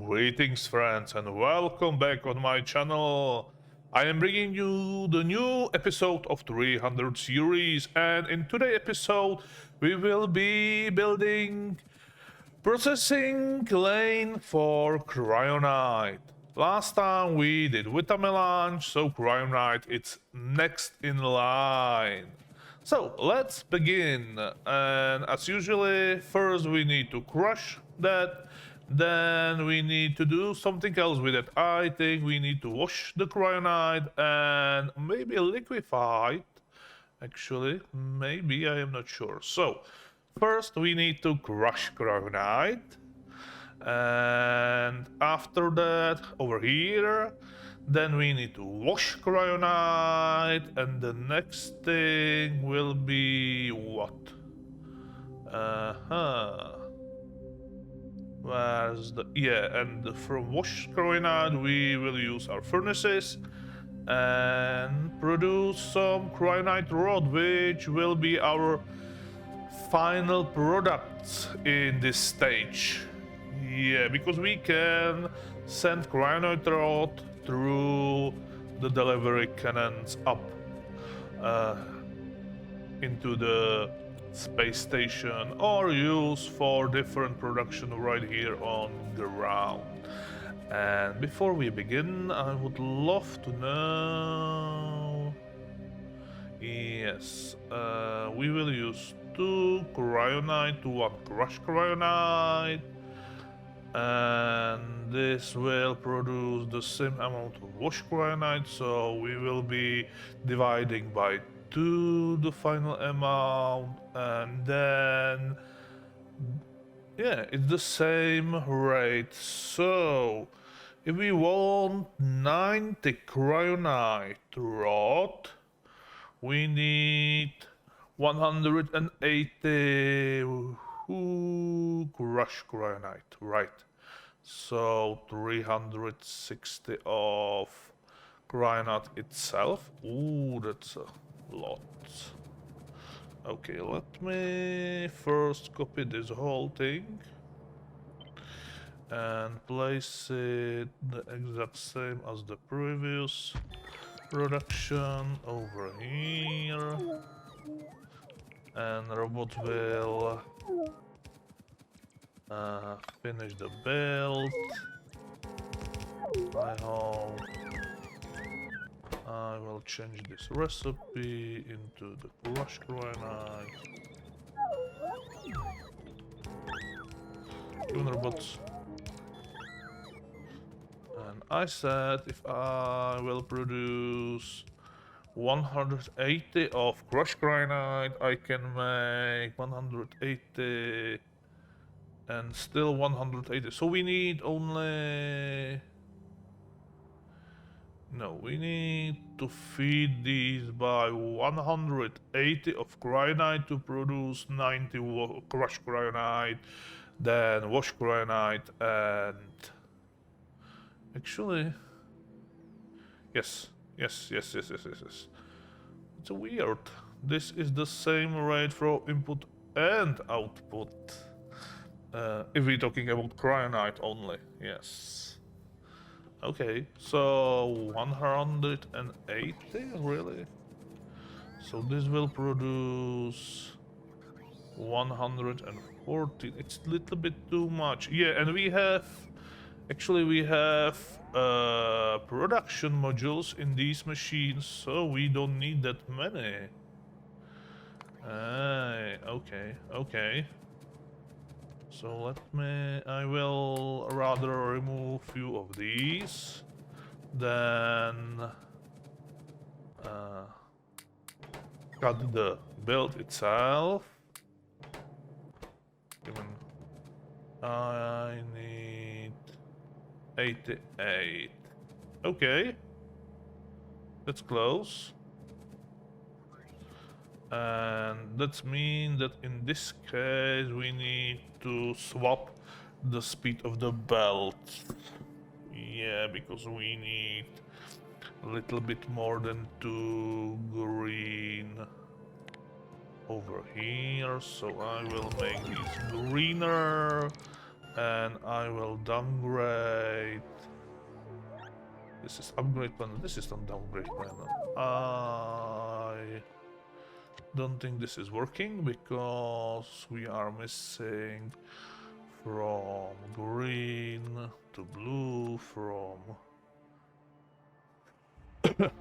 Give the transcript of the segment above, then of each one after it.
Greetings friends and welcome back on my channel. I am bringing you the new episode of 300 series, and in today's episode we will be building processing lane for Cryonite. Last time we did with a melange, so Cryonite it's next in line. So let's begin, and as usually first we need to crush that, then we need to do something else with it. I think we need to wash the Cryonite and maybe liquefy it. Actually, maybe, I am not sure. So first we need to crush Cryonite, and after that over here then we need to wash Cryonite, and the next thing will be what? Where's the... yeah, and from wash Cryonite we will use our furnaces and produce some Cryonite rod, which will be our final product in this stage. Yeah, because we can send Cryonite rod through the delivery cannons up into the space station, or use for different production right here on ground. And before we begin, I would love to know... yes, we will use 2 Cryonite to 1 crushed Cryonite, and this will produce the same amount of washed Cryonite, so we will be dividing by 2 the final amount, and then yeah, it's the same rate. So if we want 90 Cryonite rod, we need 180 crushed Cryonite, right? So 360 of Cryonite itself. Ooh, that's a lot. Okay, let me first copy this whole thing and place it the exact same as the previous production over here, and robot will finish the build. I hope I will change this recipe into the crushed Cryonite. Even robots. And I said if I will produce 180 of crushed Cryonite, I can make 180 and still 180. So we need only... no, we need to feed these by 180 of Cryonite to produce 90 crushed Cryonite, then wash Cryonite, and... actually... yes. It's weird. This is the same rate for input and output. If we're talking about Cryonite only, yes. Okay, so 180, really? So this will produce 114. It's a little bit too much. Yeah, and we have... actually, we have production modules in these machines, so we don't need that many. Okay. So let me... I will rather remove few of these, then cut the build itself. Even I need 88. Okay, that's close. And that means that in this case we need to swap the speed of the belt. Yeah, because we need a little bit more than 2 green over here. So I will make these greener And I will downgrade. This is upgrade panel. This is not downgrade panel. I don't think this is working because we are missing from green to blue, from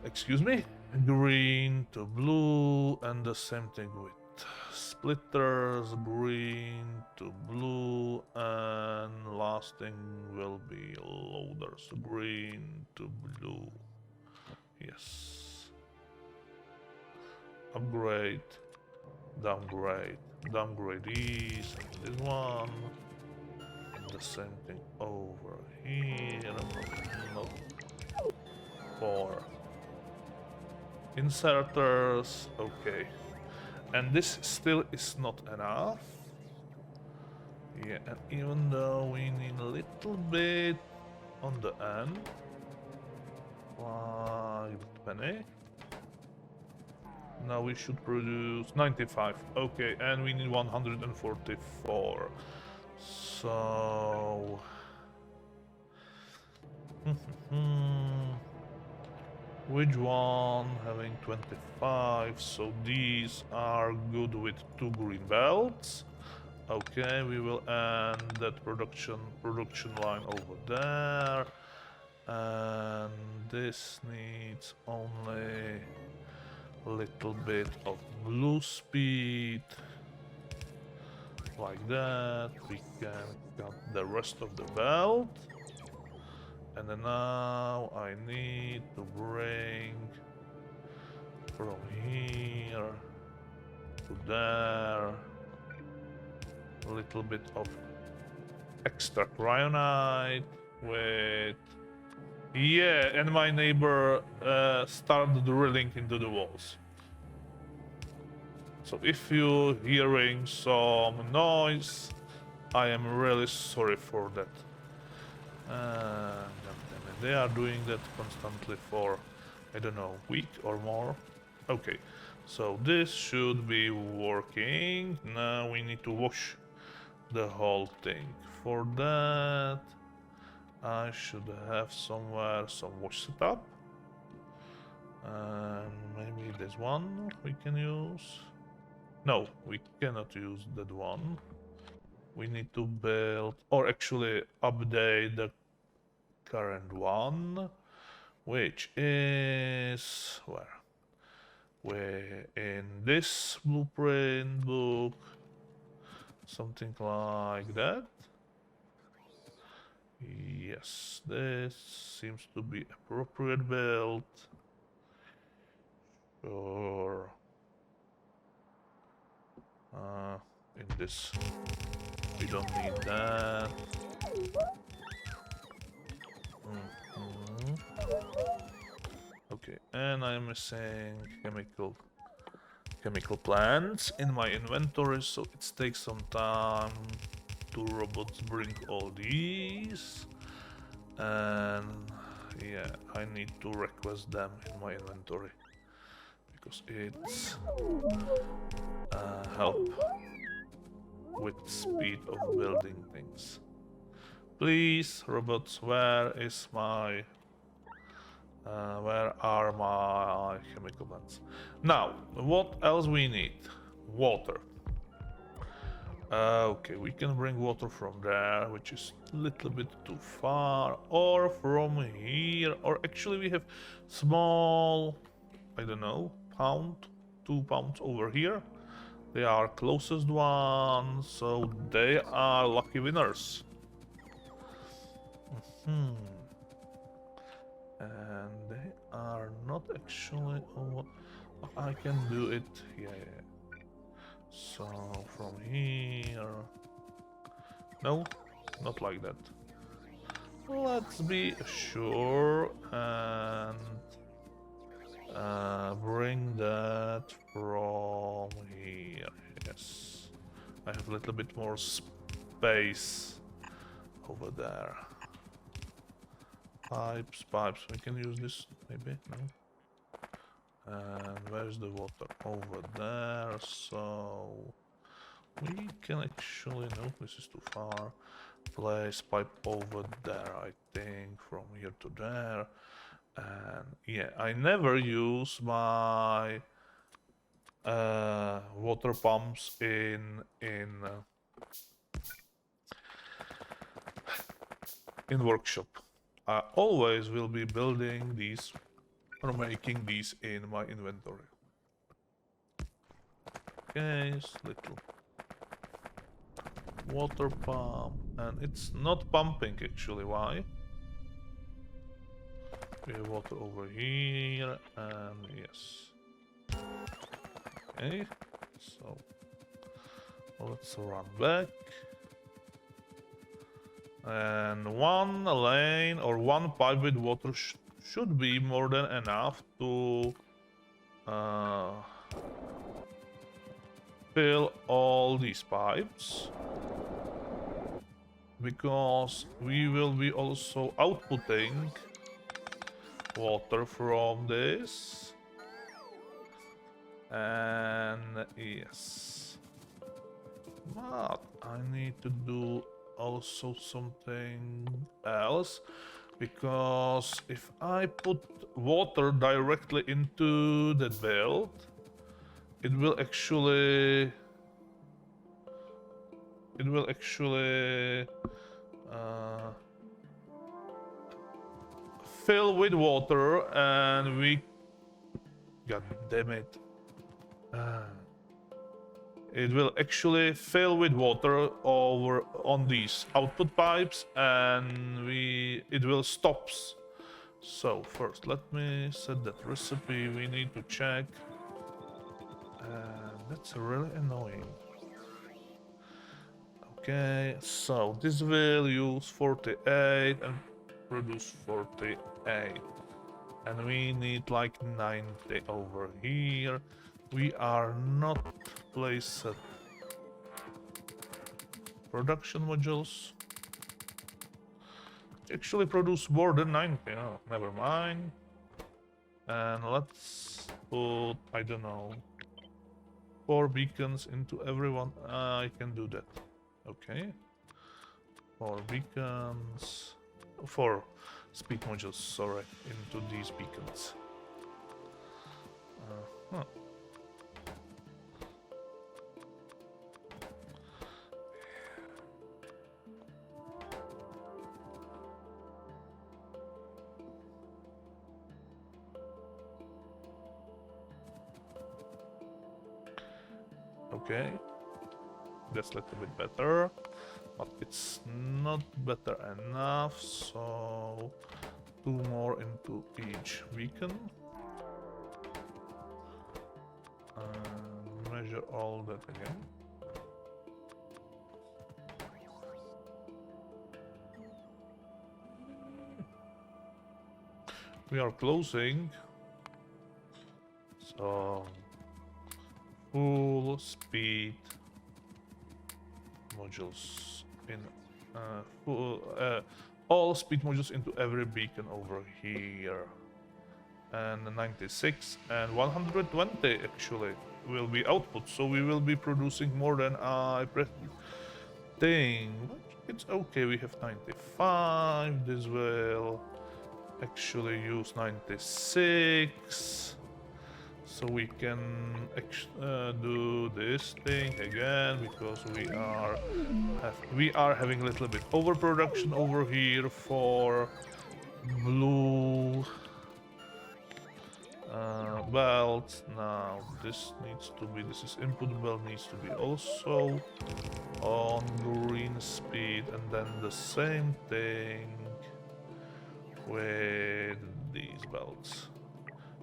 excuse me, green to blue, and the same thing with splitters, green to blue, and last thing will be loaders, green to blue. Yes. Upgrade, downgrade, downgrade these, and this one. And the same thing over here. Not 4 inserters. Okay. And this still is not enough. Yeah, and even though we need a little bit on the end, like the penny. Now we should produce 95. Okay, and we need 144. So... which one having 25? So these are good with 2 green belts. Okay, we will end that production line over there. And this needs only a little bit of blue speed. Like that. We can cut the rest of the belt. And then now I need to bring from here to there a little bit of extra cryonite with... Yeah, and my neighbor started drilling into the walls. So if you're hearing some noise, I am really sorry for that. They are doing that constantly for, I don't know, week or more. Okay, so this should be working. Now we need to wash the whole thing. For that, I should have somewhere some wash setup. And maybe this one we can use. No, we cannot use that one. We need to build, or actually update the current one, which is where? We're in this blueprint book, something like that. Yes, this seems to be appropriate build. Sure. In this, we don't need that. Okay, and I'm missing chemical plants in my inventory, so it takes some time to robots bring all these. And yeah, I need to request them in my inventory because it's help with speed of building things. Please, robots, where are my chemical plants? Now, what else we need? Water. Okay, we can bring water from there, which is a little bit too far, or from here, or actually we have small, I don't know, 2 pounds over here. They are closest ones, so they are lucky winners. And they are not actually over. I can do it. Yeah. So from here. No, not like that. Let's be sure and bring that from here. Yes, I have a little bit more space over there. Pipes, we can use this maybe, no? And where's the water? Over there, so We can actually, no, this is too far. Place pipe over there, I think, from here to there. And yeah, I never use my water pumps in workshop. I always will be building these or making these in my inventory. Okay, little water pump, and it's not pumping actually. Why? We have water over here, and yes. Okay, so let's run back. And one lane or one pipe with water should be more than enough to fill all these pipes, because we will be also outputting water from this. And yes, but I need to do also something else, because if I put water directly into that belt, it will actually fill with water, and we, god damn it, it will actually fill with water over on these output pipes, and it will stop. So first let me set that recipe. We need to check. That's really annoying. Okay, so this will use 48 and produce 48, and we need like 90 over here. We are not placed production modules. Actually produce more than 90. Oh, never mind. And let's put, I don't know, 4 beacons into everyone. I can do that. Okay. 4 beacons. 4 speed modules, sorry, into these beacons. Huh. Okay, that's a little bit better, but it's not better enough, so 2 more into each beacon. Measure all that again. We are closing, so full speed modules in all speed modules into every beacon over here, and 96 and 120 actually will be output, so we will be producing more than I think. It's okay, we have 95. This will actually use 96. So we can do this thing again, because we are having a little bit overproduction over here for blue belts. Now this is input belt needs to be also on green speed, and then the same thing with these belts.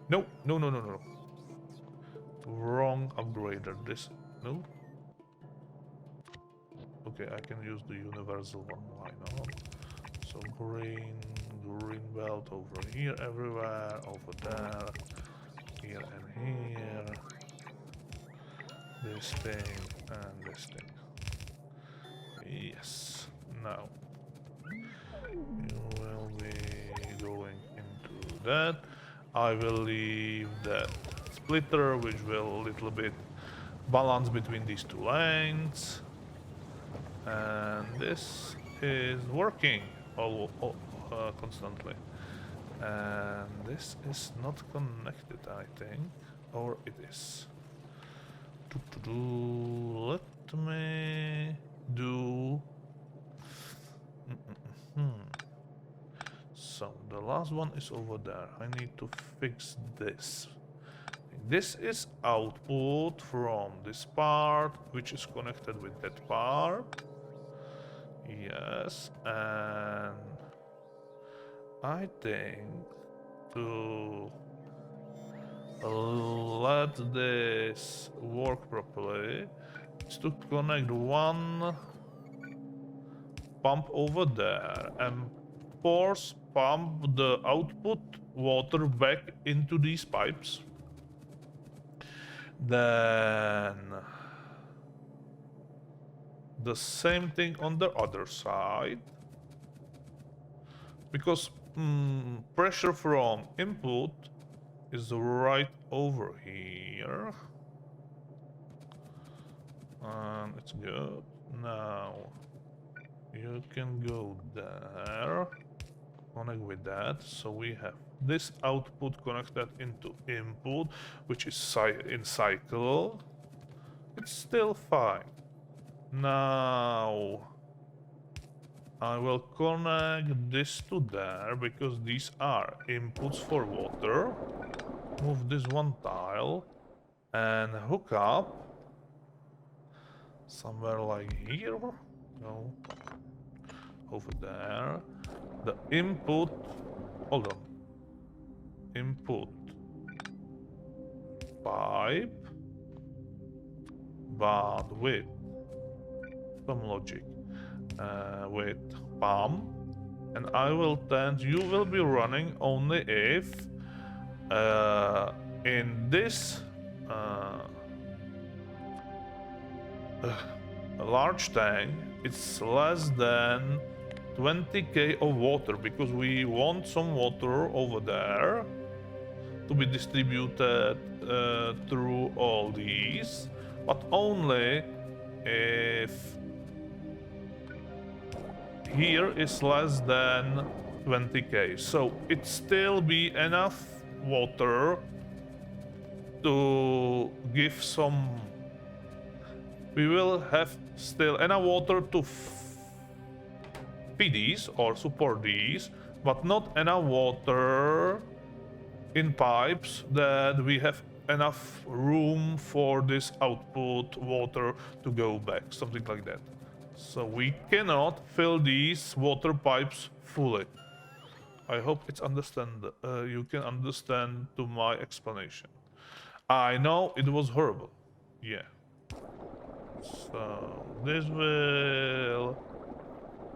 No. Wrong upgrader. This, no. Okay, I can use the universal one. Why not? So green belt over here, everywhere, over there, here and here. This thing and this thing. Yes. Now you will be going into that. I will leave that splitter, which will a little bit balance between these two lanes. And this is working constantly. And this is not connected, I think. Or it is. Let me do... So, the last one is over there. I need to fix this. This is output from this part, which is connected with that part. Yes, and I think to let this work properly, it's to connect one pump over there and force pump the output water back into these pipes. Then the same thing on the other side, because pressure from input is right over here, and it's good. Now you can go there, connect with that, so we have this output connected into input, which is in cycle. It's still fine. Now I will connect this to there, because these are inputs for water. Move this one tile and hook up somewhere like here. No, over there. The input, hold on, input pipe, but with some logic, with pump, and I will tend you will be running only if in this large tank it's less than 20k of water, because we want some water over there to be distributed through all these, but only if here is less than 20k. So it still be enough water to give some... We will have still enough water to feed these or support these, but not enough water in pipes that we have enough room for this output water to go back, something like that. So we cannot fill these water pipes fully. I hope it's you can understand to my explanation. I know it was horrible. Yeah. So this will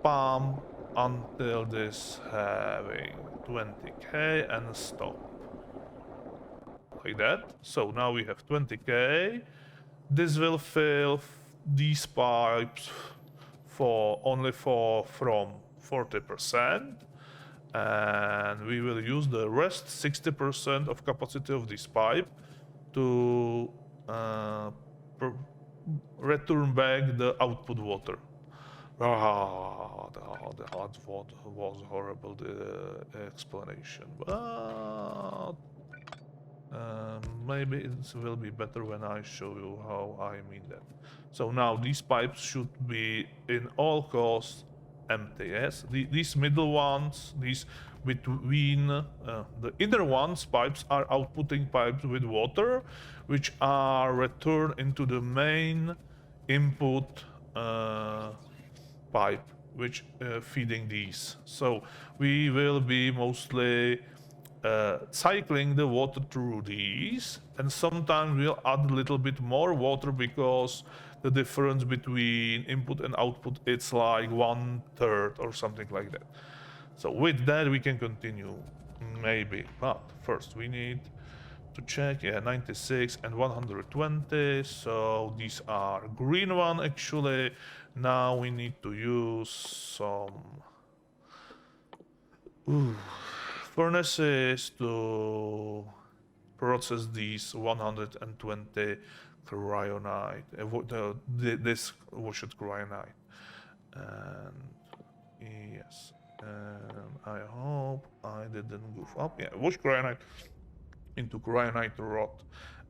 pump until this having 20k and stop. Like that. So now we have 20k. This will fill these pipes from 40%, and we will use the rest 60% of capacity of this pipe to return back the output water. That was horrible, the explanation, but maybe it will be better when I show you how I mean that. So now these pipes should be in all costs empty, yes? These middle ones, these between the inner ones, pipes are outputting pipes with water, which are returned into the main input pipe, which feeding these. So we will be mostly cycling the water through these, and sometimes we'll add a little bit more water because the difference between input and output, it's like 1/3 or something like that. So with that we can continue, maybe, but first we need to check. Yeah, 96 and 120, so these are green one actually. Now we need to use some furnaces to process these 120 Cryonite. This washed Cryonite. And yes. And I hope I didn't goof up. Yeah, wash Cryonite into Cryonite rot.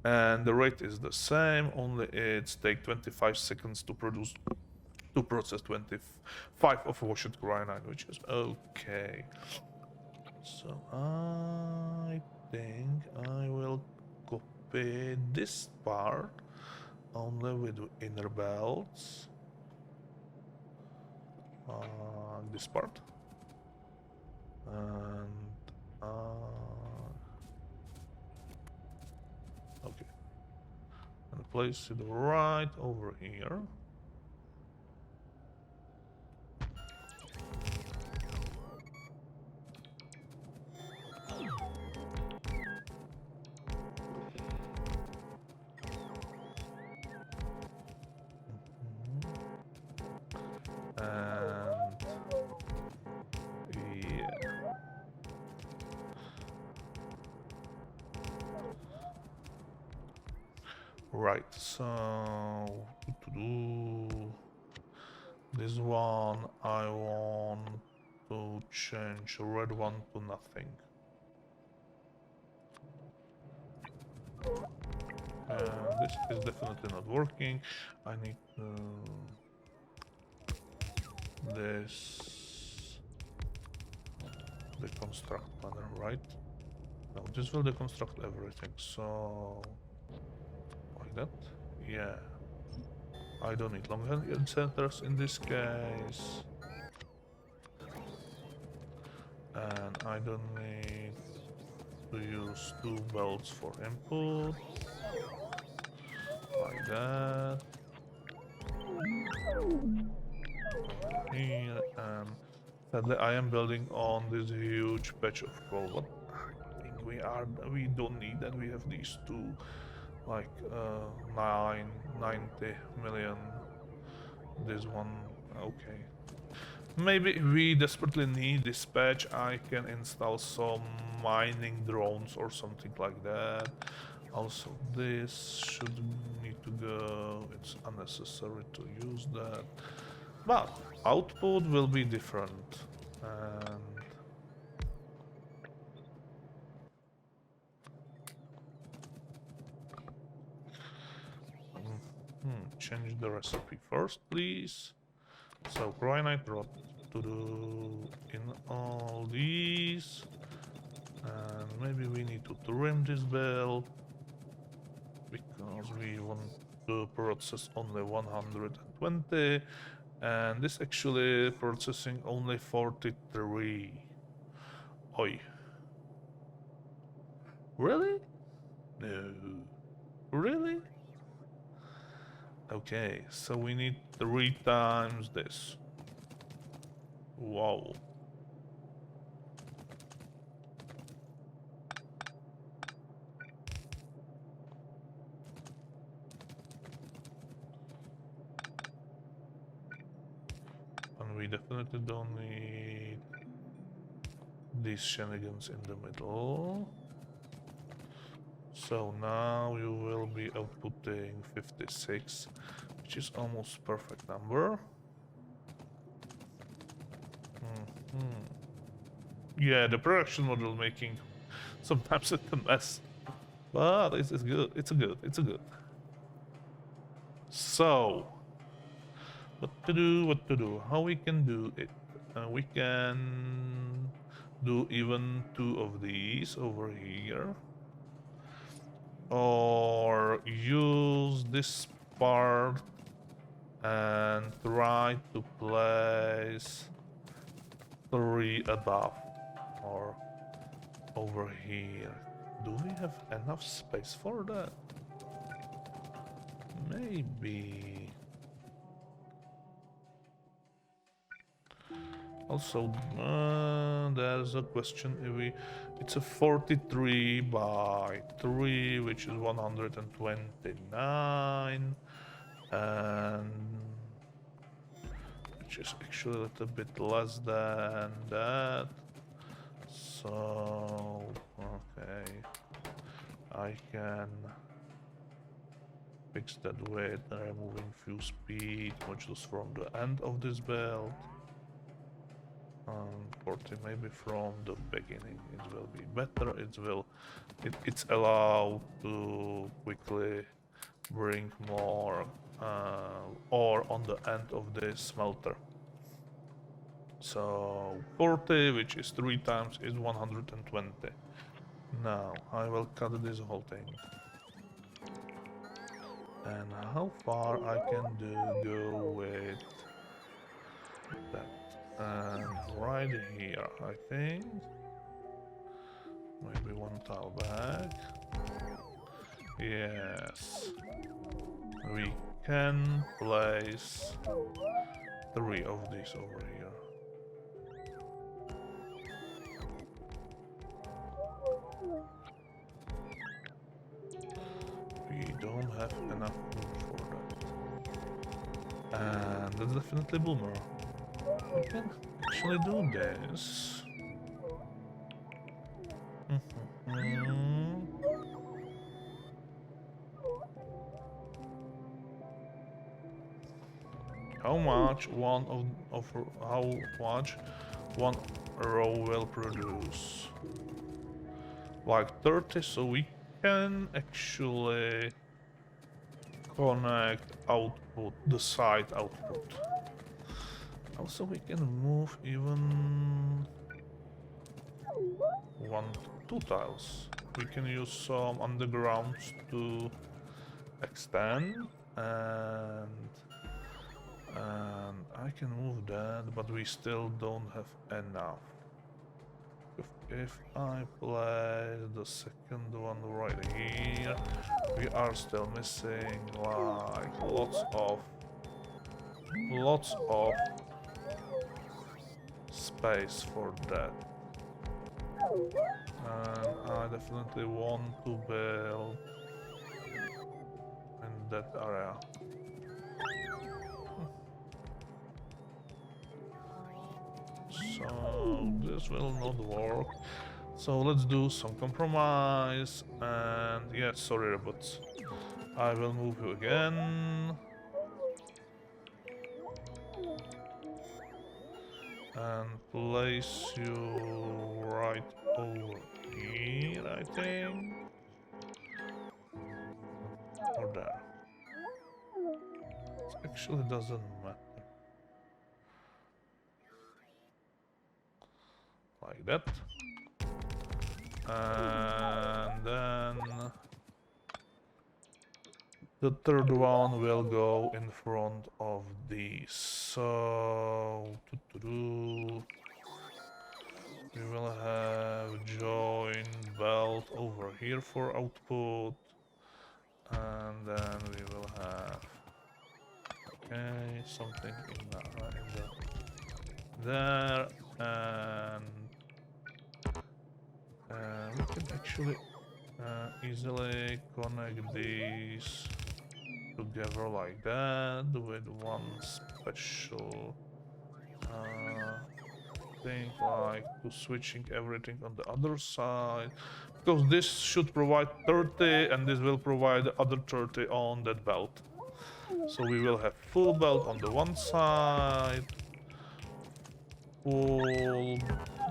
And the rate is the same, only it's take 25 seconds to process 25 of washed Cryonite, which is okay. So I think I will copy this part only with inner belts. This part. And okay. And place it right over here. Right, so to do this one, I want to change the red one to nothing. This is definitely not working. I need this deconstruct panel, right? No, this will deconstruct everything, so like that. Yeah. I don't need long-handed centers in this case. And I don't need to use 2 belts for input. Like that. Here, and sadly I am building on this huge patch of coal, but I think we don't need that. We have these two, like 90 million. This one, okay. Maybe we desperately need this patch. I can install some mining drones or something like that. Also, this should need to go. It's unnecessary to use that. But output will be different. And change the recipe first, please. So Cryonite rot to do in all these. And maybe we need to trim this belt because we want to process only 120, and this actually processing only 43. Oi. Really? No. Really? Okay, so we need 3 times this. Wow. And we definitely don't need these shenanigans in the middle. So now you will be outputting 56, which is almost perfect number. Yeah, the production model making sometimes it's a mess, but it's good. It's good. So, what to do? How we can do it? We can do even 2 of these over here. Or use this part and try to place 3 above or over here. Do we have enough space for that? Maybe. Also, there's a question if it's a 43 by 3, which is 129, and which is actually a little bit less than that. So, okay, I can fix that with removing few speed modules from the end of this belt. 40 maybe from the beginning. It will be better. It's allowed to quickly bring more ore on the end of the smelter. So 40, which is 3 times, is 120. Now I will cut this whole thing. And how far I can go with that? And right here, I think. Maybe one tile back. Yes. We can place 3 of these over here. We don't have enough room for that. And that's definitely boomer. We can actually do this. How much how much one row will produce? Like 30, so we can actually connect output, the side output. Also, we can move even 1 to 2 tiles. We can use some undergrounds to extend, and I can move that, but we still don't have enough. If I place the second one right here, we are still missing like lots of space for that. And I definitely want to build in that area. So this will not work. So let's do some compromise. And yeah, sorry robots, I will move you again. And place you right over here, I think. Or there. It actually doesn't matter. Like that. And then the third one will go in front of these. So we will have join belt over here for output, and then we will have something in there, and we can actually easily connect these together like that with one special thing, like to switching everything on the other side, because this should provide 30 and this will provide the other 30 on that belt. So we will have full belt on the one side, full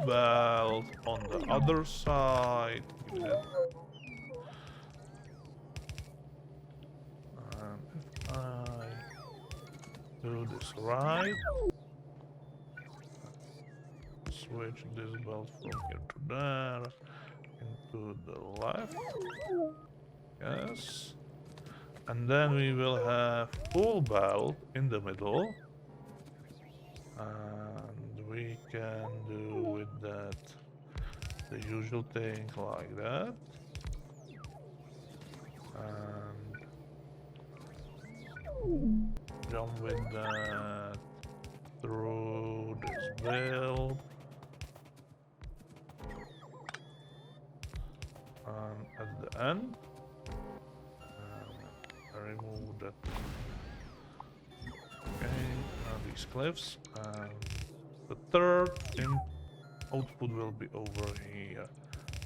belt on the other side. And if I do this right, switch this belt from here to there, into the left, yes, and then we will have full belt in the middle, and we can do with that the usual thing like that, and jump with that through this build, and at the end remove that. Okay, now these cliffs, and the third output will be over here.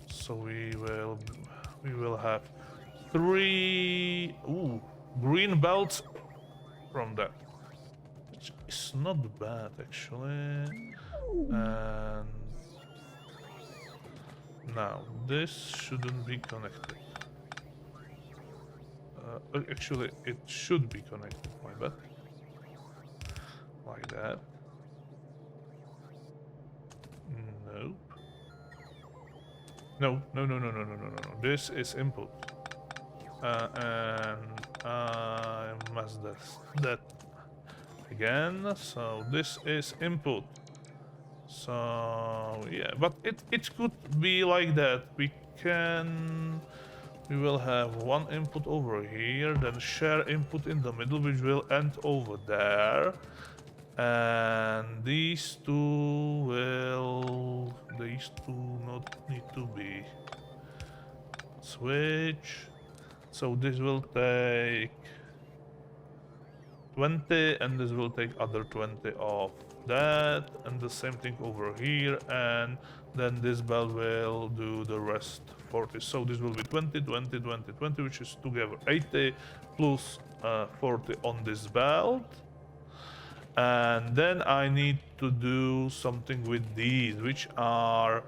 So we will have 3. Ooh, green belts from that. Which is not bad actually. And now this shouldn't be connected. Actually, it should be connected, my bad. Like that. Nope. No. This is input. And I must that again. So this is input. So yeah, but it could be like that. We will have one input over here, then share input in the middle, which will end over there. And these two not need to be switch. So this will take 20 and this will take other 20 of that, and the same thing over here, and then this belt will do the rest 40. So this will be 20, 20, 20, 20, which is together 80 plus 40 on this belt. And then I need to do something with these, which are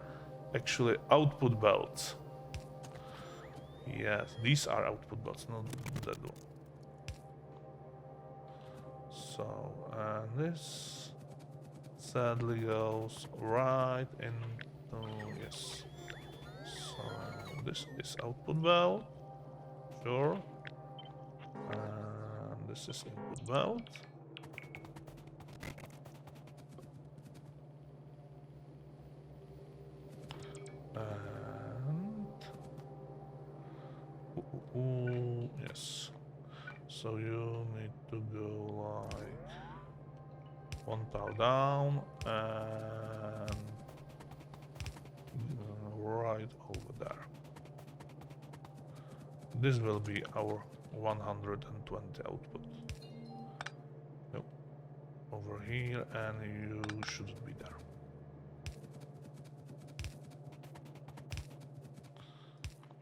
actually output belts. Yes, these are output belts, not that one. So, and this sadly goes right into, yes. So, this is output belt, sure. And this is input belt. And yes, so you need to go like one tile down and right over there. This will be our 120 output. Nope. Over here, and you shouldn't be there.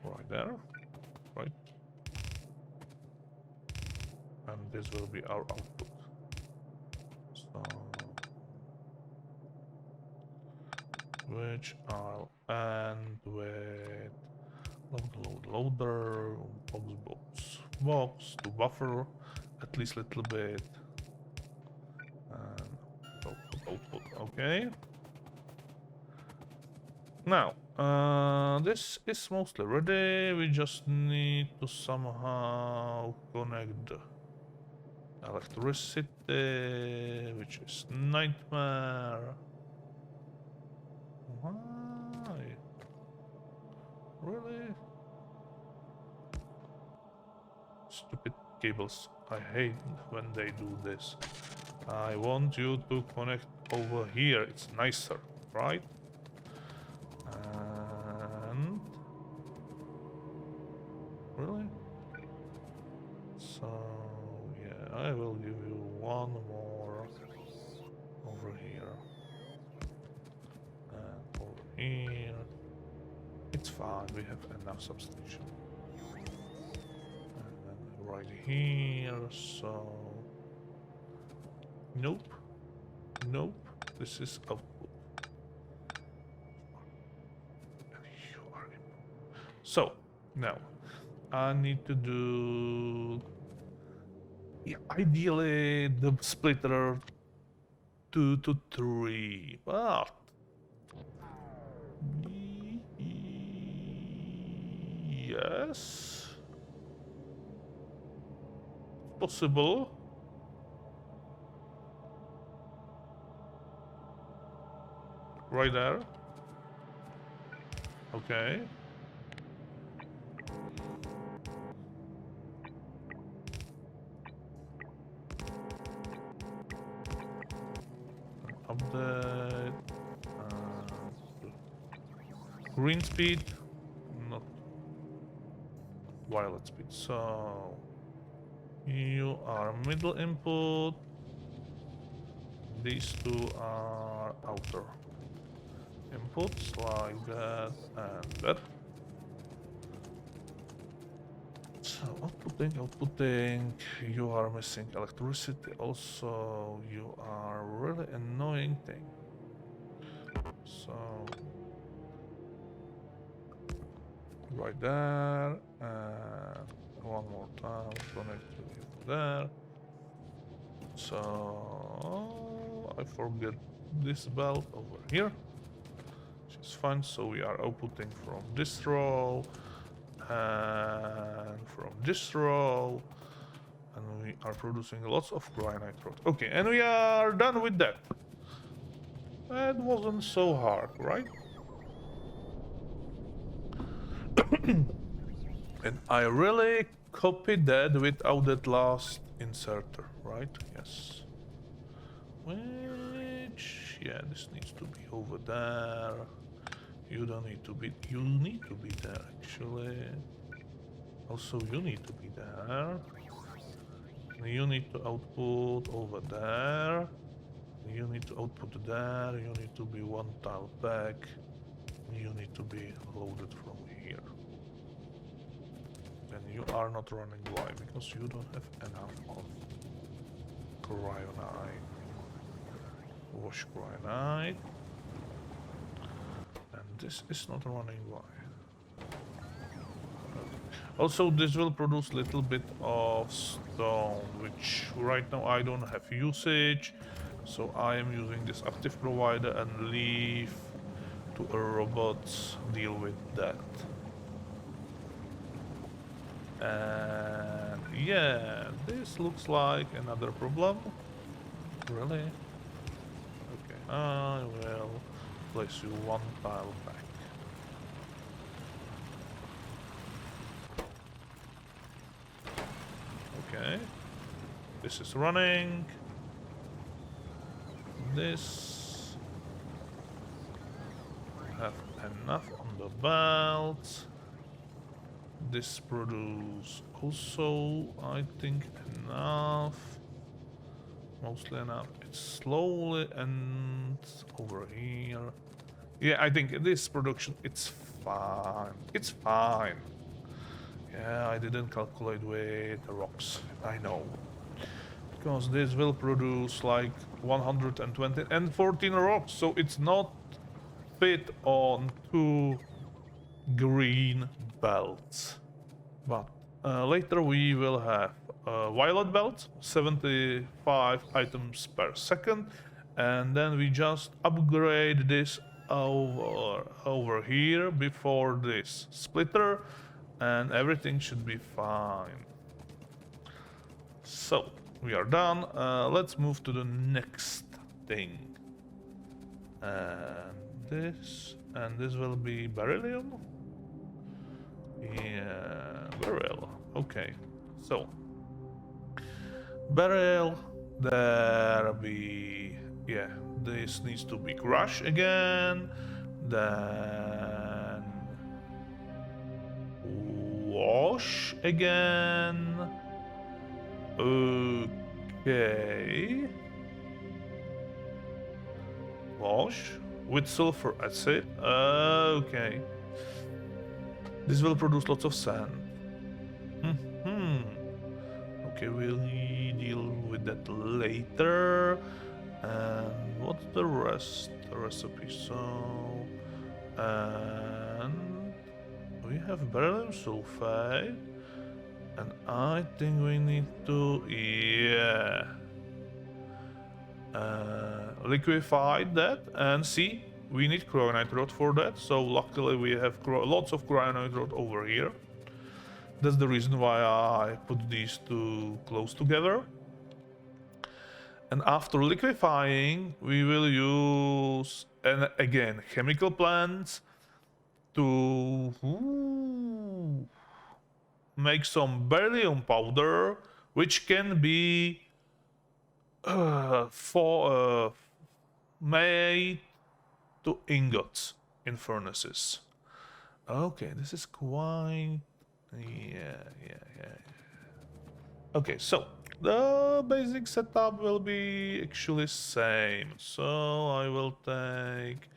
Right there, right? And this will be our output. So, which I'll end with loader, box to buffer at least a little bit, and output. Okay. Now, this is mostly ready. We just need to somehow connect the electricity, which is nightmare. Why? Really? Stupid cables. I hate when they do this. I want you to connect over here. It's nicer, right? And really? So yeah, I will give you one more over here and over here. It's fine, we have enough substation. And then right here, so nope, this is output. So now I need to do, yeah, ideally the splitter 2 to 3, but yes, possible. Right there. Okay. Update. Green speed, not violet speed. So you are middle input. These two are outer inputs, like that and that. So outputting, you are missing electricity. Also, you are really annoying thing. So right there, and one more time, connect to you there. So I forget this belt over here, which is fine. So we are outputting from this row and from this row, and we are producing lots of cryonite rod. Okay, and we are done with that. That wasn't so hard, right? And I really copied that without that last inserter, right? Yes. Which, yeah, this needs to be over there. You don't need to be, you need to be there actually. Also, you need to be there. You need to output over there. You need to output there. You need to be one tile back. You need to be loaded from here. And you are not running. Why? Because you don't have enough of cryonite. Wash cryonite. And this is not running. Why? Also, this will produce little bit of stone, which right now I don't have usage. So I am using this active provider and leave to a robot deal with that. And yeah, this looks like another problem. Really? Okay, I will place you one tile back. Okay, this is running. This have enough on the belt. This produce also, I think, enough. Mostly enough. It's slowly and over here. Yeah, I think this production, it's fine. It's fine. Yeah, I didn't calculate with the rocks. I know. Because this will produce like 120 and 14 rocks, so it's not fit on 2 green belts. But later we will have violet belt, 75 items per second, and then we just upgrade this over here before this splitter, and everything should be fine. So we are done. Let's move to the next thing. And this will be beryllium. Yeah, Beryl. Okay, so Beryl, there be, yeah, this needs to be crushed again, then wash again. Okay, wash with sulfur acid. Okay. This will produce lots of sand. Okay, we'll deal with that later. And what's the rest? The recipe. So, and we have beryllium sulfide, and I think we need to, yeah, liquefy that and see. We need cryonite rod for that, so luckily we have lots of cryonite rod over here. That's the reason why I put these two close together. And after liquefying, we will use, and again, chemical plants to make some beryllium powder, which can be made to ingots in furnaces. Okay, this is quite, yeah. Okay, so the basic setup will be actually same. So I will take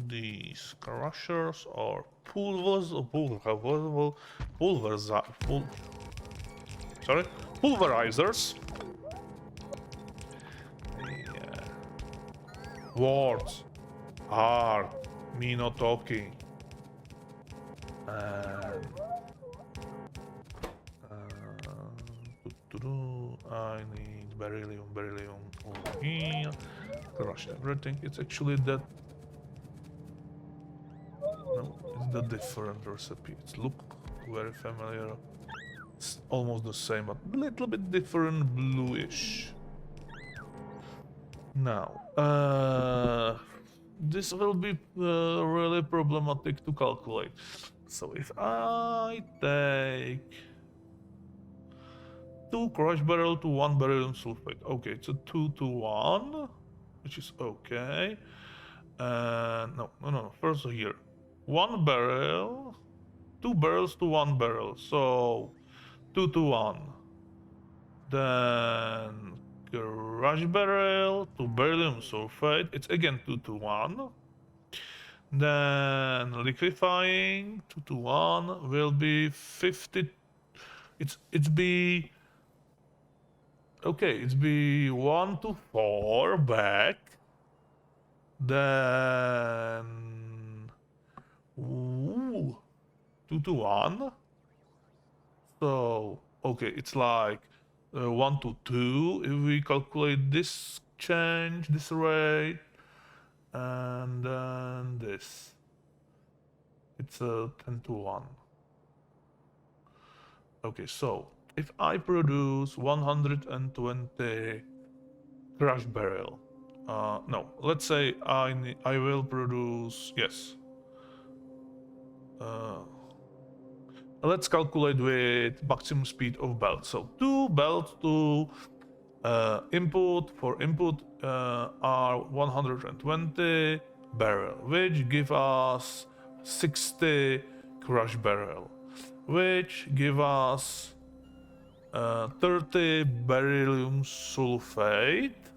These crushers or pulverizers. Yeah. Words are me not talking. And I need beryllium over here. Crush everything. It's actually that. No, it's the different recipe. It looks very familiar. It's almost the same, but a little bit different, bluish. Now, this will be really problematic to calculate. So if I take 2 crush barrel to 1 beryllium sulfate. Okay, it's a 2 to 1, which is okay. No. First here, 1 barrel, 2 barrels to 1 barrel. So 2 to 1. Then crush barrel to beryllium sulfate. It's again 2 to 1. Then liquefying 2 to 1 will be 50. It's be. Okay, it's be 1 to 4 back. Then 2 to 1. So okay, it's like 1 to 2 if we calculate this change, this rate, and then this. It's a 10 to 1. Okay, so if I produce 120 crush barrel, no, let's say I will produce, yes. Let's calculate with maximum speed of belt. So 2 belts to input are 120 barrel, which give us 60 crush barrel, which give us 30 beryllium sulfate.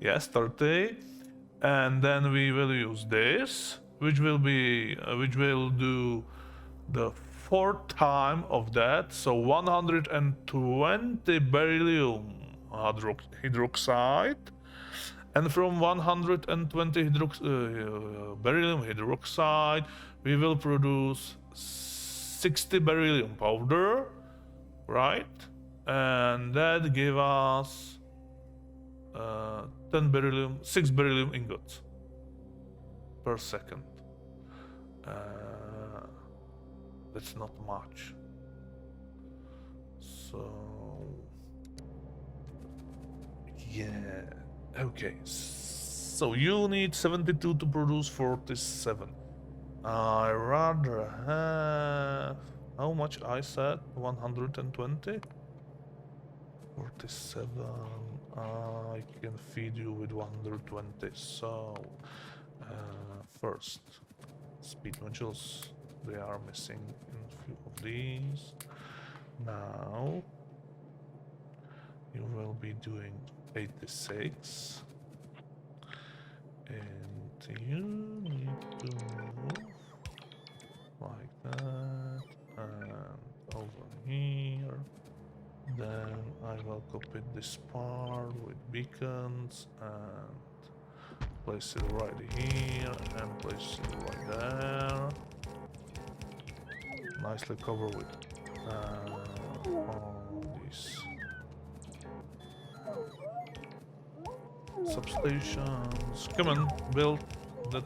Yes, 30. And then we will use this, which will do the 4th time of that. So 120 beryllium hydroxide. And from 120 beryllium hydroxide, we will produce 60 beryllium powder. Right, and that give us 6 beryllium ingots per second. That's not much. So yeah, okay. So you need 72 to produce 47. I rather have. How much I said? 120? 47. I can feed you with 120. So, first, speed modules. They are missing in a few of these. Now, you will be doing 86. And you need to move like that. And over here. Then I will copy this part with beacons and place it right here and place it right there. Nicely cover with all these substations. Come on, build that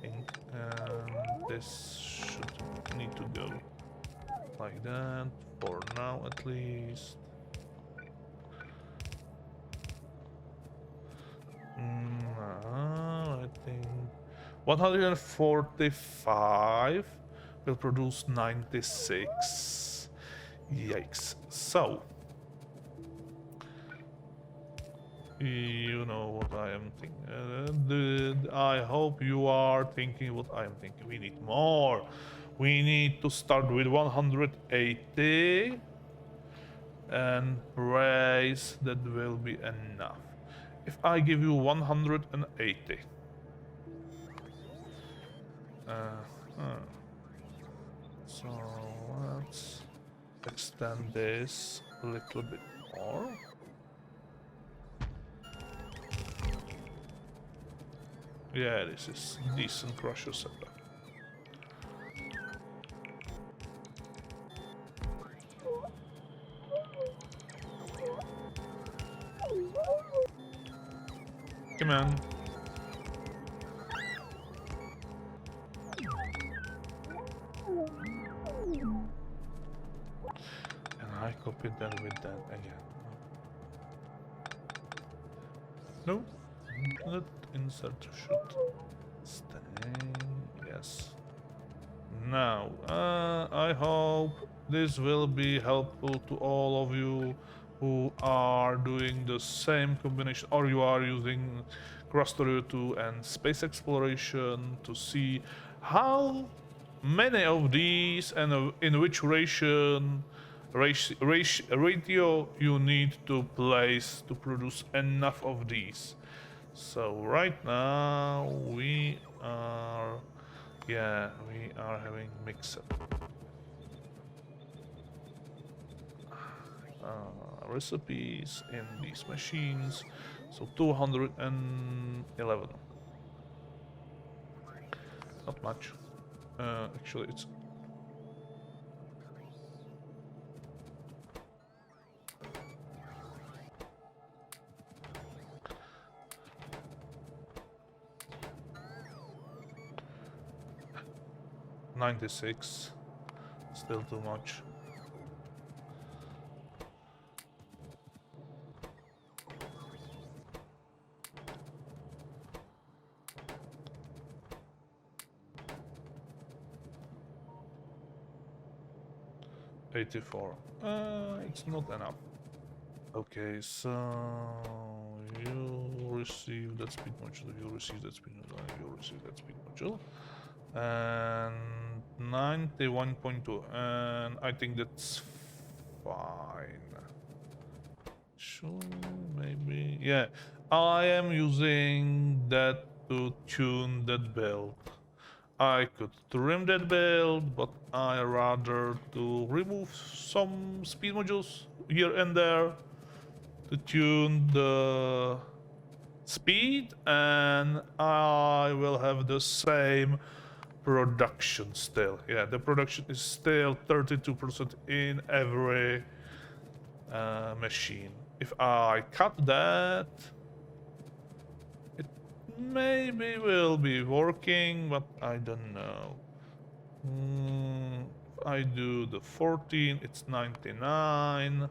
thing, and this should need to go like that for now at least. I think 145 will produce 96. Yikes. So you know what I am thinking. I hope you are thinking what I am thinking. We need more. We need to start with 180 and praise that will be enough. if I give you 180? So let's extend this a little bit more. Yeah, this is decent crusher setup. Come on. And I copied that with that again. No, that insert should stay. Yes. Now, I hope this will be helpful to all of you who are doing the same combination, or you are using Krastorio 2 and space exploration to see how many of these and in which ratio you need to place to produce enough of these. So right now we are having mixed recipes in these machines. So 211. Not much. Actually, it's $96. Still too much. $84. It's not enough. Okay, so you receive that speed module, you receive that speed module, you receive that speed module. And 91.2, and I think that's fine. Sure, maybe. Yeah, I am using that to tune that build. I could trim that build, but I rather to remove some speed modules here and there to tune the speed, and I will have the same production still. Yeah, the production is still 32% in every machine. If I cut that, it maybe will be working, but I don't know. If I do the 14, it's 99.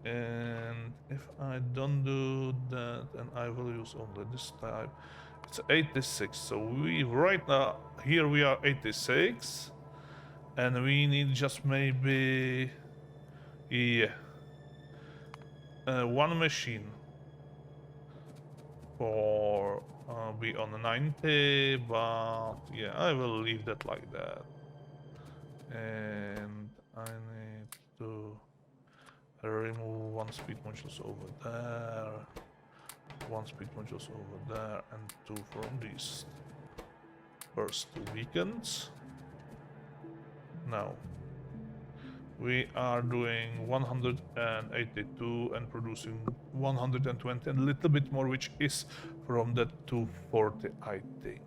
And if I don't do that, and I will use only this type, it's 86. So we right now here we are 86, and we need just maybe one machine for be on 90, but yeah, I will leave that like that. And I need to remove one speed modules over there, one speed modules over there, and two from these first two beacons. Now we are doing 182 and producing 120 and a little bit more, which is from that 240, I think.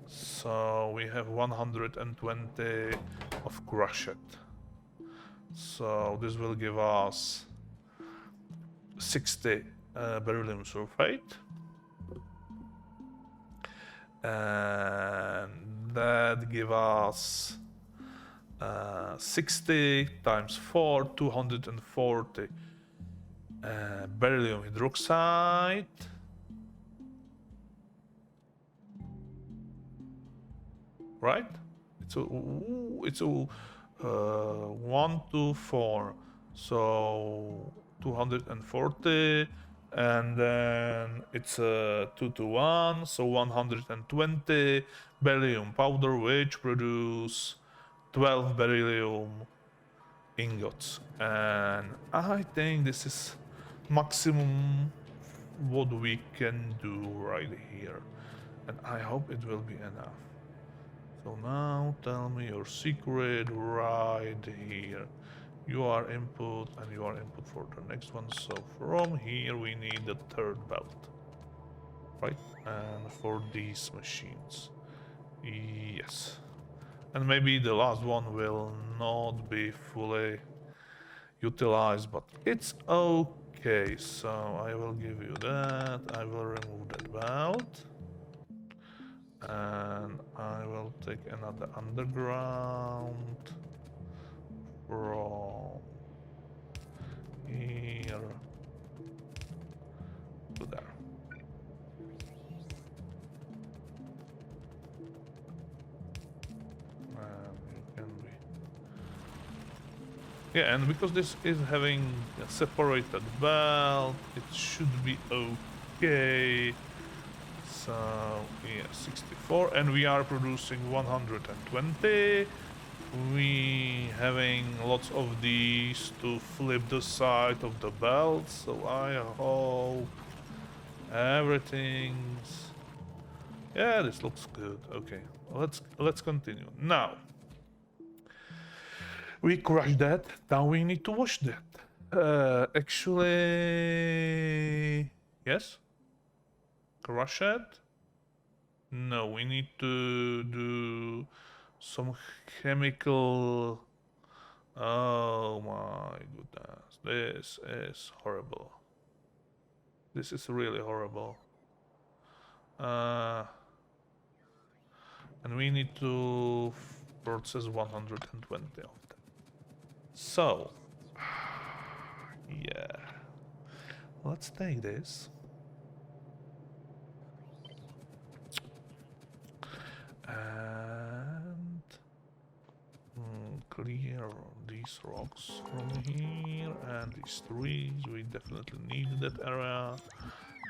So we have 120 of crushed. So this will give us 60 beryllium sulfate, and that give us 60 times 4, 240 beryllium hydroxide. Right? It's a 1 to 4, so 240, and then it's a 2 to 1, so 120 beryllium powder, which produce 12 beryllium ingots. And I think this is maximum what we can do right here. And I hope it will be enough. So now tell me your secret right here. You are input and you are input for the next one. So from here we need the third belt. Right? And for these machines. Yes. And maybe the last one will not be fully utilized, but it's okay. So I will give you that. I will remove that belt. And I will take another underground from here to there. And you can be... Yeah, and because this is having a separated belt, it should be okay. So, yeah, 64, and we are producing 120. We having lots of these to flip the side of the belt, so I hope everything's... Yeah, this looks good. Okay, let's continue. Now, we crushed that, now we need to wash that. Actually... Yes? Crush it? No, we need to do some chemical... Oh my goodness, this is horrible. This is really horrible. And we need to process 120 of them. So, yeah. Let's take this. And clear these rocks from here and these trees. We definitely need that area.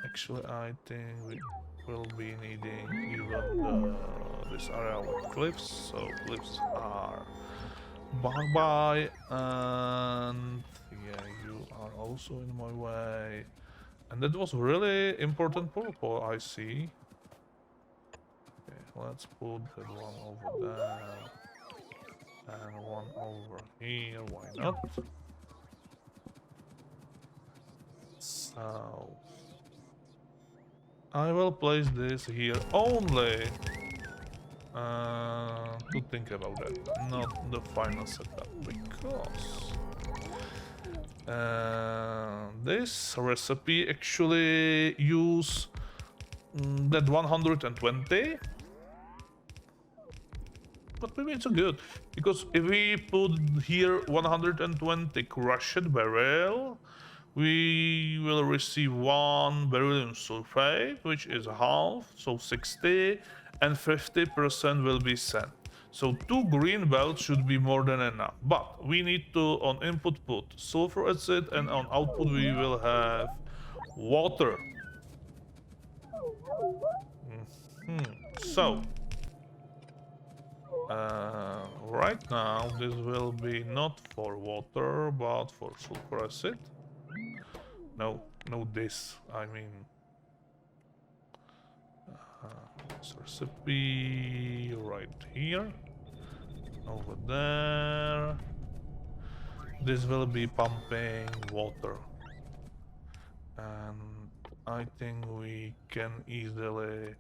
Actually, I think we will be needing even this area with cliffs. So cliffs are bye-bye. And yeah, you are also in my way. And that was really important purple, I see. Let's put that one over there and one over here, why not? So I will place this here only to think about that, not the final setup, because this recipe actually use that 120. But maybe it's good, because if we put here 120 crushed beryl, we will receive 1 beryllium sulfate, which is half, so 60, and 50% will be sent. So 2 green belts should be more than enough. But we need to, on input, put sulfur acid, and on output we will have water. So right now this will be not for water but for sulfur acid. No, this, I mean this recipe right here, over there. This will be pumping water, and I think we can easily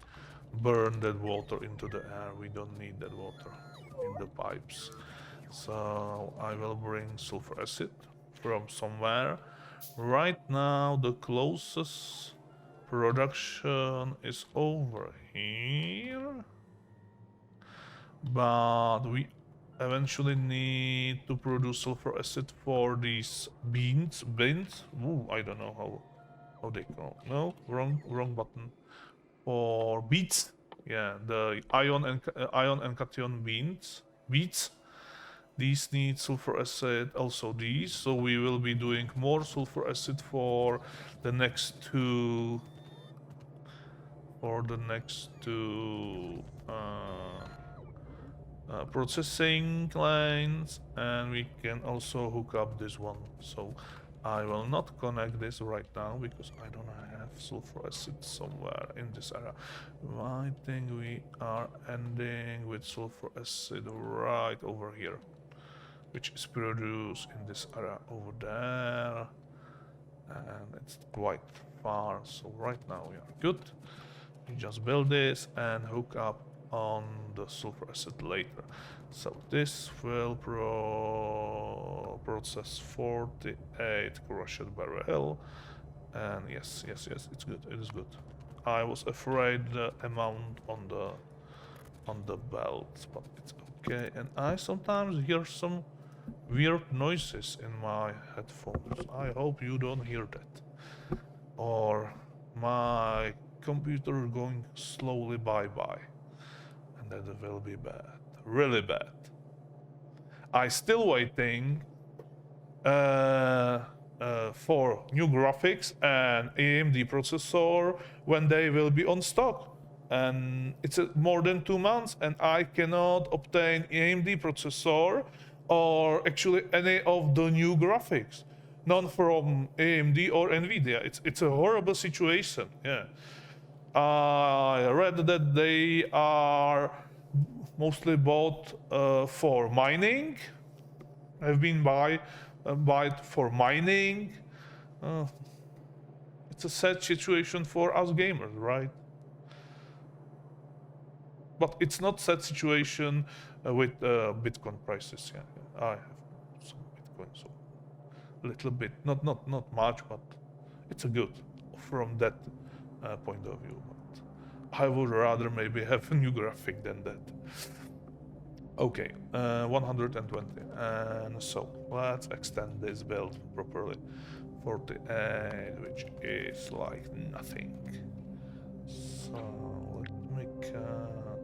burn that water into the air. We don't need that water in the pipes. So I will bring sulfur acid from somewhere. Right now the closest production is over here, but we eventually need to produce sulfur acid for these beans. Ooh, I don't know how they call. No, wrong button. For beets, yeah, the ion and cation beets. These need sulfur acid, also these. So we will be doing more sulfur acid for the next two. Processing lines, and we can also hook up this one. So I will not connect this right now because I don't have sulfur acid somewhere in this area. I think we are ending with sulfur acid right over here, which is produced in this area over there, and it's quite far, so right now we are good. We just build this and hook up on the sulfur acid later. So this will process 48 crushed barrel, and yes, it's good. It is good. I was afraid the amount on the belt, but it's okay. And I sometimes hear some weird noises in my headphones. I hope you don't hear that. Or my computer going slowly bye-bye. And that will be bad. Really bad. I still waiting for new graphics and AMD processor when they will be on stock. And it's more than 2 months and I cannot obtain AMD processor or actually any of the new graphics. None from AMD or Nvidia. It's a horrible situation. Yeah. I read that they are mostly bought for mining. Have been bought for mining. It's a sad situation for us gamers, right? But it's not sad situation with Bitcoin prices. Yeah, I have some Bitcoin, so a little bit, not much, but it's a good from that point of view. But I would rather maybe have a new graphic than that. Okay, 120, and so let's extend this build properly. 48, which is like nothing. So let me cut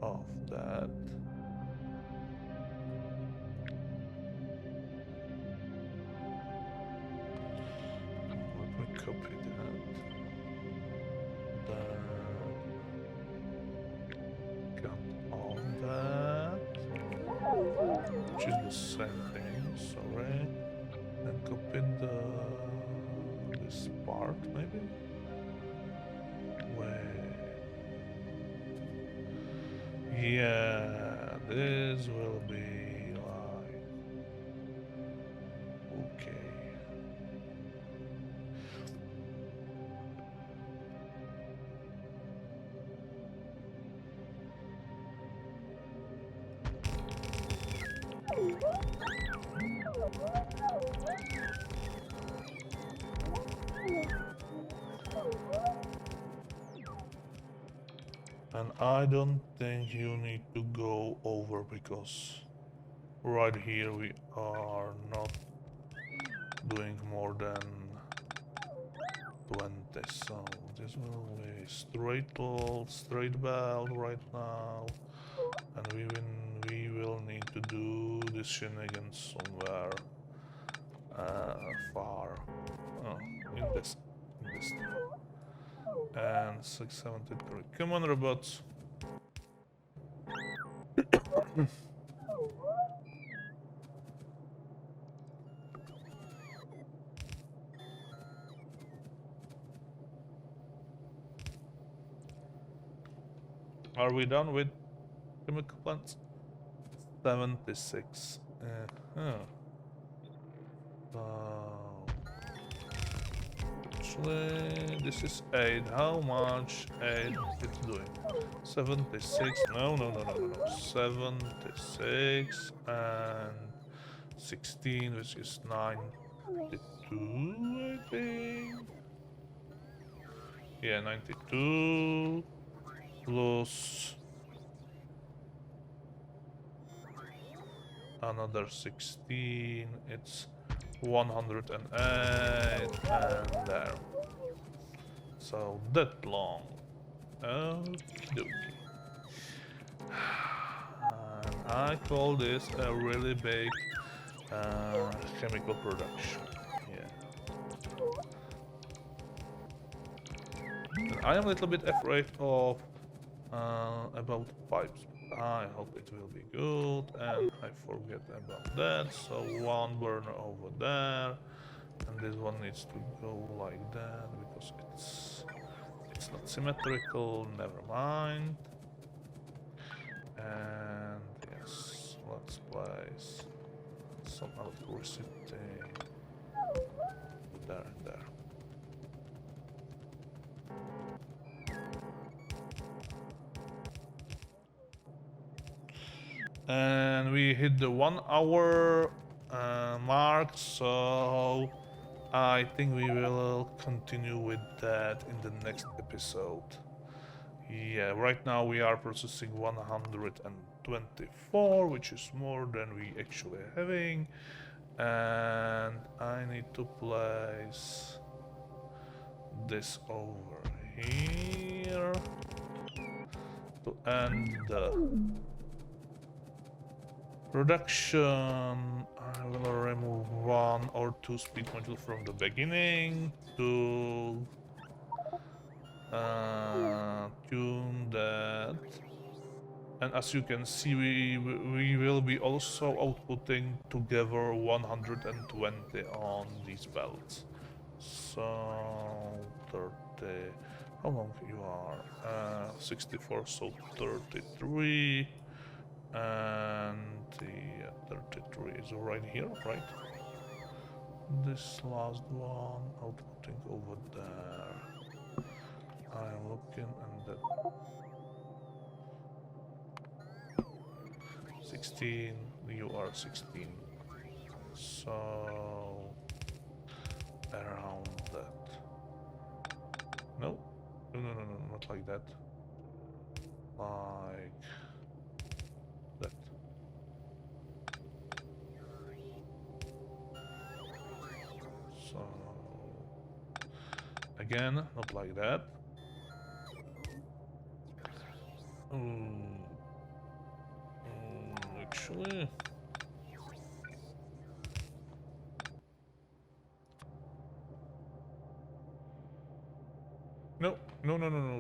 off that. Let me copy that. Cut all that, which is the same thing. Sorry, and copy this part maybe. Yeah, this will be like okay. And I don't think you need to go over because right here we are not doing more than 20. So this will be straight belt right now, and we will need to do this shenanigans somewhere far in this. And 673. Come on, robots. Are we done with chemical plants? 76. Actually, this is 8. How much 8 it's doing? 76. No. 76 and 16, which is 92, I think. Yeah, 92 plus another 16. It's 108 and there. So that long. Okie dokie. And I call this a really big chemical production. Yeah. And I am a little bit afraid of about pipes. I hope it will be good, and I forget about that. So one burner over there, and this one needs to go like that because it's not symmetrical. Never mind. And yes, let's place some electricity there and there. And we hit the 1 hour mark, so I think we will continue with that in the next episode. Yeah, right now we are processing 124, which is more than we actually having. And I need to place this over here to end the production. I will remove 1 or 2 speed modules from the beginning to tune that. And as you can see, we will be also outputting together 120 on these belts. So 30. How long you are? 64, so 33. And the 33 is right here, right? This last one outputting over there. I'm looking and that 16, you are 16. So around that. No, no, not like that. Like that. So again, not like that. Actually, no,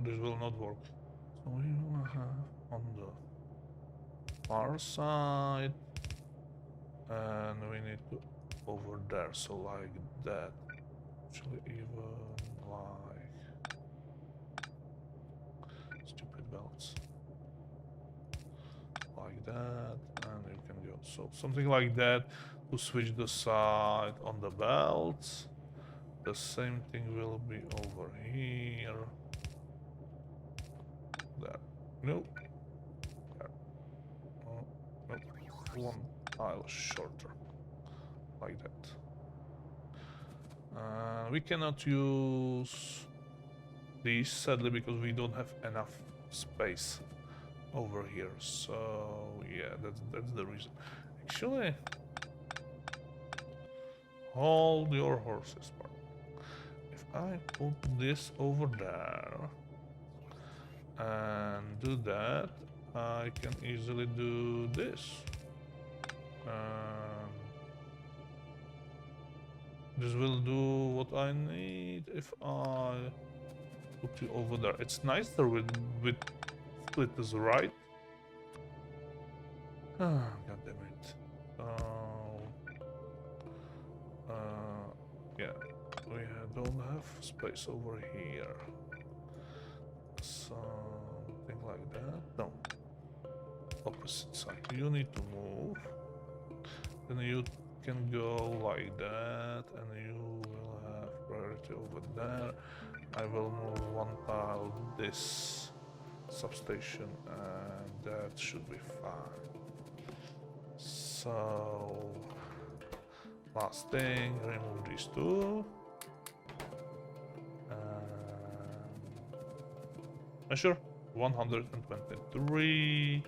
this will not work. So we will have on the far side, and we need to over there, so like that. Actually, even like stupid belts. Like that, and you can go. So something like that to switch the side on the belts. The same thing will be over here. There. Nope. There. Oh, nope. One tile shorter. Like that. We cannot use these sadly because we don't have enough space over here. So yeah, that's the reason. Actually, hold your horses. If I put this over there and do that, I can easily do this. This will do what I need if I put you over there. It's nicer with splitters, right? Ah, god damn it. Yeah, we don't have space over here. Something like that. No. Opposite side. You need to move. Then you can go like that, and you will have priority over there. I will move one tile this substation, and that should be fine. So last thing, remove these two. Measure 123.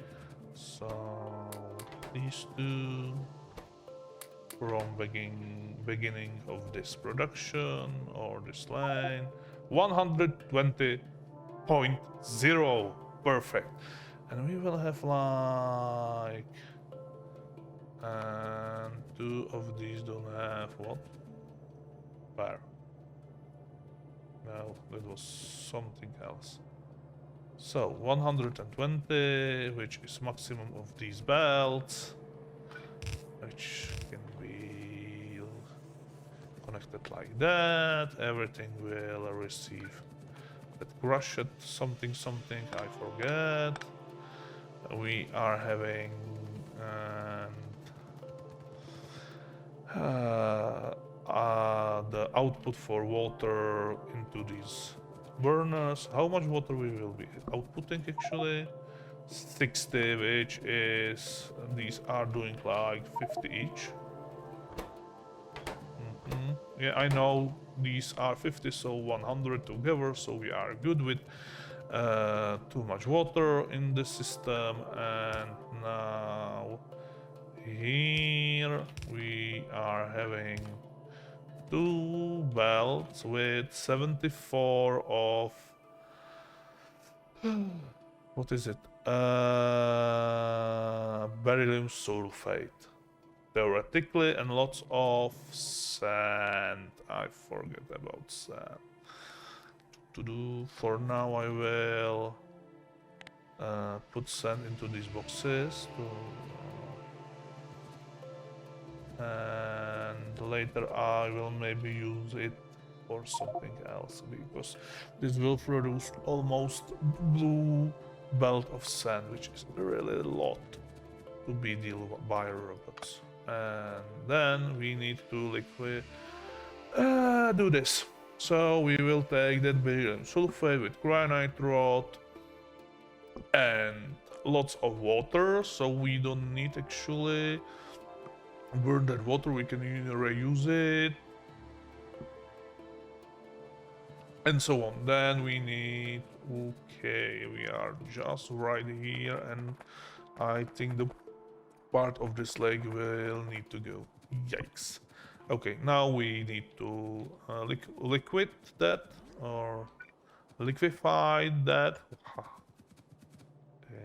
So these two from beginning of this production or this line. 120.0. Perfect. And we will have like and two of these don't have what? Where? No, that was something else. So 120, which is maximum of these belts, which can be connected like that. Everything will receive that crushed something something, I forget. We are having the output for water into these burners. How much water we will be outputting actually? 60, which is, these are doing like 50 each. Yeah, I know these are 50, so 100 together, so we are good with too much water in the system. And now here we are having two belts with 74 of what is it? Beryllium sulfate. Theoretically, and lots of sand. I forget about sand. To do for now, I will put sand into these boxes and later I will maybe use it for something else, because this will produce almost blue belt of sand, which is really a lot to be dealt by robots. And then we need to do this. So we will take that beryllium sulfate with cryonite rod and lots of water, so we don't need actually burn that water, we can reuse it and so on. Then we need, okay, we are just right here, and I think the part of this leg will need to go. Yikes. Okay, now we need to liquid that or liquefy that,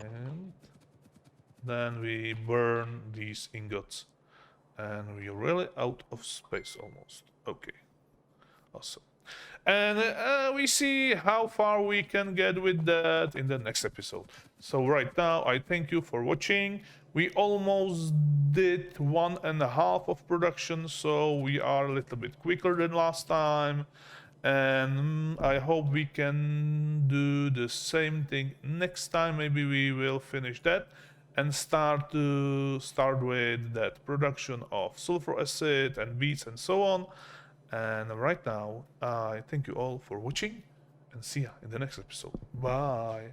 and then we burn these ingots, and we're really out of space almost. Okay, awesome. And we see how far we can get with that in the next episode. So right now, I thank you for watching. We almost did 1.5 of production, so we are a little bit quicker than last time. And I hope we can do the same thing next time. Maybe we will finish that and start with that production of sulfur acid and beads and so on. And right now, I thank you all for watching and see ya in the next episode. Bye.